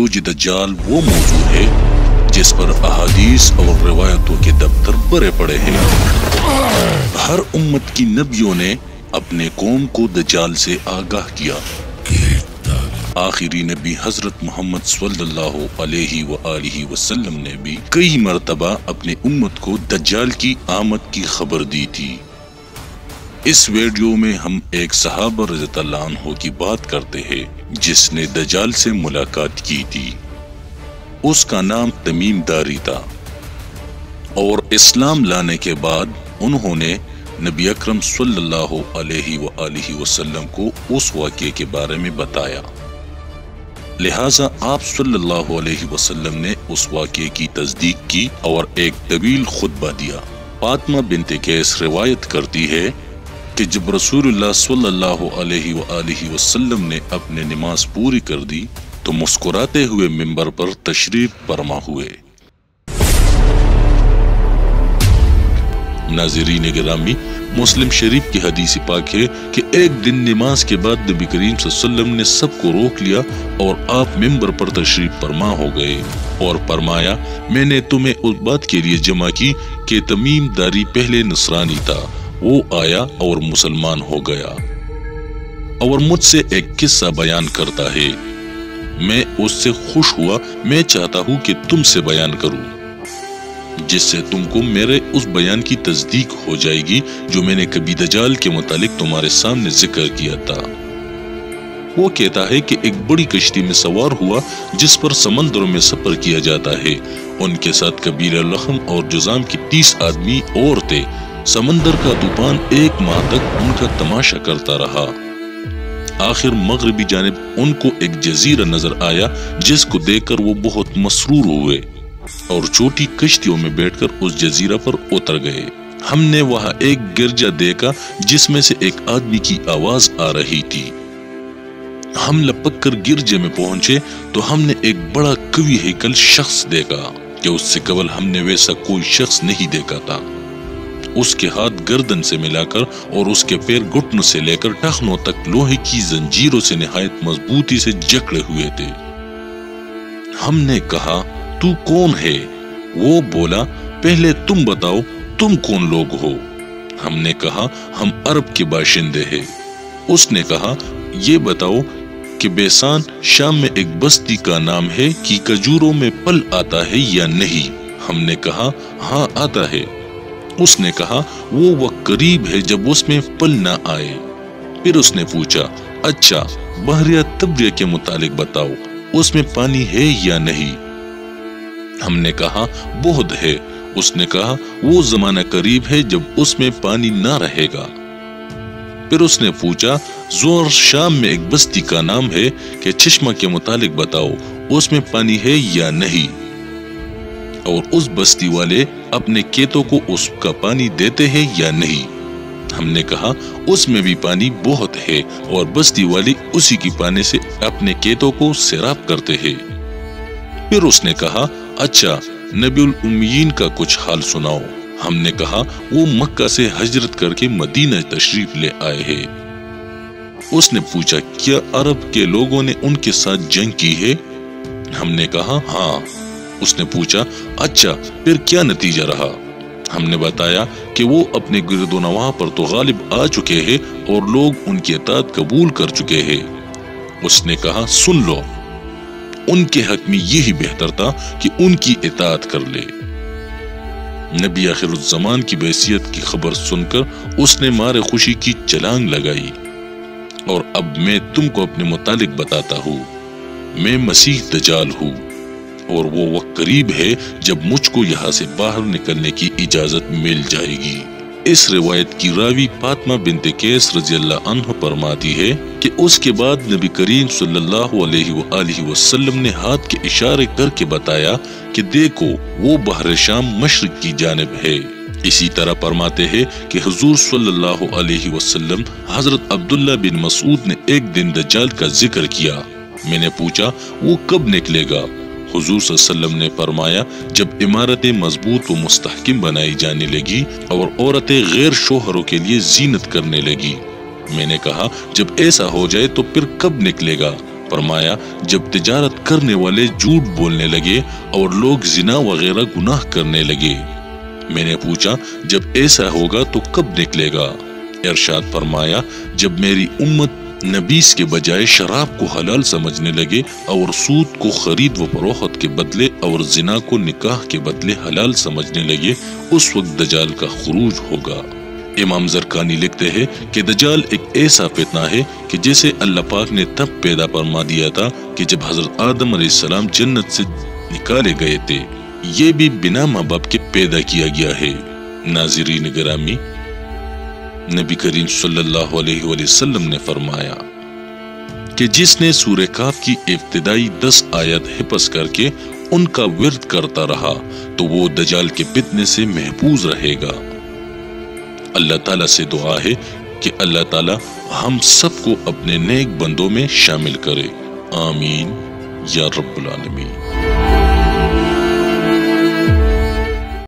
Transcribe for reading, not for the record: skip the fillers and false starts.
خروج دجال وہ موضوع ہے جس پر احادیث اور روایتوں کے دفتر بھرے پڑے ہیں۔ ہر امت کی نبیوں نے اپنے قوم کو دجال سے آگاہ کیا۔ آخری نبی حضرت محمد صلی اللہ علیہ وآلہ وسلم نے بھی کئی مرتبہ اپنی امت کو دجال کی آمد کی خبر دی تھی۔ اس ویڈیو میں ہم ایک صحابہ رضی اللہ عنہ کی بات کرتے ہیں جس نے دجال سے ملاقات کی تھی۔ اس کا نام تمیم داری تھا اور اسلام لانے کے بعد انہوں نے نبی اکرم صلی اللہ علیہ وآلہ وسلم کو اس واقعے کے بارے میں بتایا، لہٰذا آپ صلی اللہ علیہ وسلم نے اس واقعے کی تصدیق کی اور ایک طویل خطبہ دیا۔ فاطمہ بنت قیس روایت کرتی ہے کہ جب رسول اللہ صلی اللہ علیہ وآلہ وسلم نے اپنے نماز پوری کر دی تو مسکراتے ہوئے منبر پر تشریف فرما ہوئے۔ ناظرین گرامی، مسلم شریف کی حدیث پاک ہے کہ ایک دن نماز کے بعد نبی کریم صلی اللہ علیہ وسلم نے سب کو روک لیا اور آپ منبر پر تشریف فرما ہو گئے اور فرمایا، میں نے تمہیں اس بات کے لیے جمع کی کہ تمیم داری پہلے نصرانی تھا، وہ آیا اور مسلمان ہو گیا اور مجھ سے ایک قصہ بیان کرتا ہے، میں اس سے خوش ہوا، میں چاہتا ہوں کہ تم سے بیان کروں جس سے تم کو میرے اس بیان کی تصدیق ہو جائے گی جو میں نے کبھی دجال کے متعلق تمہارے سامنے ذکر کیا تھا۔ وہ کہتا ہے کہ ایک بڑی کشتی میں سوار ہوا جس پر سمندروں میں سفر کیا جاتا ہے، ان کے ساتھ قبیلہ لخم اور جذام کی 30 آدمی اور تھے۔ سمندر کا طوفان 1 ماہ تک ان کا تماشا کرتا رہا۔ آخر مغربی جانب ان کو ایک جزیرہ نظر آیا جس کو دیکھ کر وہ بہت مسرور ہوئے اور چھوٹی کشتیوں میں بیٹھ کر اس جزیرہ پر اتر گئے۔ ہم نے وہاں ایک گرجا دیکھا جس میں سے ایک آدمی کی آواز آ رہی تھی۔ ہم لپک کر گرجے میں پہنچے تو ہم نے ایک بڑا قوی ہیکل شخص دیکھا کہ اس سے قبل ہم نے ویسا کوئی شخص نہیں دیکھا تھا۔ اس کے ہاتھ گردن سے ملا کر اور اس کے پیر گھٹنوں سے لے کر ٹخنوں تک لوہے کی زنجیروں سے نہایت مضبوطی سے جکڑے ہوئے تھے۔ ہم نے کہا، تو کون ہے؟ وہ بولا، پہلے تم بتاؤ تم کون لوگ ہو؟ ہم نے کہا، ہم عرب کے باشندے ہیں۔ اس نے کہا، یہ بتاؤ کہ بیسان شام میں ایک بستی کا نام ہے کہ کجوروں میں پل آتا ہے یا نہیں؟ ہم نے کہا، ہاں آتا ہے۔ اس نے کہا، وہ وقت قریب ہے جب اس میں پل نہ آئے۔ پھر اس نے پوچھا، اچھا بحریہ تبریہ کے متعلق بتاؤ، اس میں پانی ہے یا نہیں؟ ہم نے کہا، بہت ہے۔ اس نے کہا، وہ زمانہ قریب ہے جب اس میں پانی نہ رہے گا۔ پھر اس نے پوچھا، زور شام میں ایک بستی کا نام ہے کہ چشمہ کے متعلق بتاؤ، اس میں پانی ہے یا نہیں؟ اور اس بستی والے اپنے کھیتوں کو اس کا پانی دیتے ہیں یا نہیں؟ ہم نے کہا، اس میں بھی پانی بہت ہے اور بستی والے اسی کی پانی سے اپنے کھیتوں کو سیراب کرتے ہیں۔ پھر اس نے کہا، اچھا نبی الامیین کا کچھ حال سناؤ۔ ہم نے کہا، وہ مکہ سے ہجرت کر کے مدینہ تشریف لے آئے ہیں۔ اس نے پوچھا، کیا عرب کے لوگوں نے ان کے ساتھ جنگ کی ہے؟ ہم نے کہا، ہاں۔ اس نے پوچھا، اچھا پھر کیا نتیجہ رہا؟ ہم نے بتایا کہ وہ اپنے گرد و نواح پر تو غالب آ چکے ہیں اور لوگ ان کی اطاعت قبول کر چکے ہیں۔ اس نے کہا، سن لو، ان کے حق میں یہی بہتر تھا کہ ان کی اطاعت کر لے۔ نبی آخر الزمان کی بعثیت کی خبر سن کر اس نے مارے خوشی کی چھلانگ لگائی۔ اور اب میں تم کو اپنے متعلق بتاتا ہوں، میں مسیح دجال ہوں اور وہ وقت قریب ہے جب مجھ کو یہاں سے باہر نکلنے کی اجازت مل جائے گی۔ اس روایت کی راوی فاطمہ بنت قیس رضی اللہ عنہ فرماتی ہے کہ اس کے بعد نبی کریم صلی اللہ علیہ وآلہ وسلم نے ہاتھ کے اشارے کر کے بتایا کہ دیکھو وہ بحر شام مشرق کی جانب ہے۔ اسی طرح فرماتے ہیں کہ حضور صلی اللہ علیہ وسلم حضرت عبداللہ بن مسعود نے ایک دن دجال کا ذکر کیا۔ میں نے پوچھا، وہ کب نکلے گا؟ حضور صلی اللہ علیہ وسلم نے فرمایا، جب عمارتیں مضبوط و مستحکم بنائی جانے لگی اور عورتیں غیر شوہروں کے لیے زینت کرنے لگی۔ میں نے کہا، جب ایسا ہو جائے تو پھر کب نکلے گا؟ فرمایا جب تجارت کرنے والے جھوٹ بولنے لگے اور لوگ زنا وغیرہ گناہ کرنے لگے۔ میں نے پوچھا جب ایسا ہوگا تو کب نکلے گا؟ ارشاد فرمایا جب میری امت نبیس کے بجائے شراب کو حلال سمجھنے لگے اور سود کو خرید و فروخت کے بدلے اور زنا کو نکاح کے بدلے حلال سمجھنے لگے، اس وقت دجال کا خروج ہوگا۔ امام زرقانی لکھتے ہیں کہ دجال ایک ایسا فتنہ ہے کہ جیسے اللہ پاک نے تب پیدا فرما دیا تھا کہ جب حضرت آدم علیہ السلام جنت سے نکالے گئے تھے، یہ بھی بنا ماں باپ کے پیدا کیا گیا ہے۔ ناظرین گرامی، نبی کریم صلی اللہ علیہ وآلہ وسلم نے فرمایا کہ جس نے سورہ کاف کی ابتدائی 10 آیات حفظ کر کے ان کا ورد کرتا رہا تو وہ دجال کے فتنے سے محفوظ رہے گا۔ اللہ تعالیٰ سے دعا ہے کہ اللہ تعالیٰ ہم سب کو اپنے نیک بندوں میں شامل کرے، آمین یا رب العالمین۔